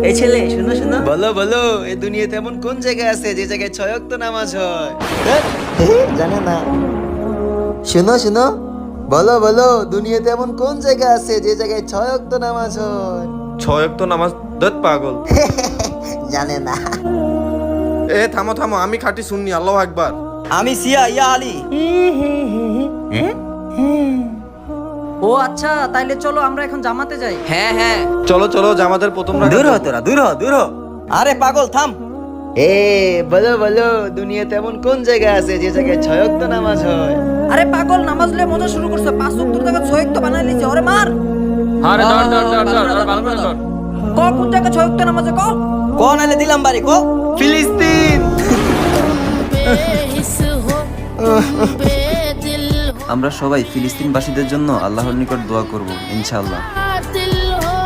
এই ছেলে শুনো শুনো, বলো বলো, এই দুনিয়াতে এমন কোন জায়গা আছে যে জায়গায় 6 ওয়াক্ত নামাজ হয়? জানে না। শুনো শুনো, বলো বলো, দুনিয়াতে এমন কোন জায়গা আছে যে জায়গায় 6 ওয়াক্ত নামাজ হয়? 6 ওয়াক্ত নামাজ দত পাগল। জানে না। এ থামো থামো, আমি খাঁটি সুন্নি, আল্লাহু আকবার। আমি সিয়া ইয়া আলী। ও আচ্ছা, তাইলে চলো আমরা এখন জামাতে যাই। হ্যাঁ হ্যাঁ, চলো চলো, জামাতের প্রথম দূর হ রাকাত। তোরা, দূর হ দূর হ। আরে পাগল থাম। এ বলো বলো, দুনিয়াতে এমন কোন জায়গা আছে যে জায়গায় 6 ওয়াক্ত নামাজ হয়? আরে পাগল, নামাজ লয়ে মজা শুরু করছে, 5 ওয়াক্ত জায়গা 6 ওয়াক্ত বানাই লিছে, ওরে মার। আরে ধর ধর ধর ধর ধর, ভালো করে ধর। ক কোন জায়গা 6 ওয়াক্ত নামাজে ক। ক নাইলে দিলাম বাড়ি ক। ফিলিস্তিন। আমরা সবাই ফিলিস্তিনবাসীদের জন্য আল্লাহর নিকট দোয়া করব ইনশাআল্লাহ।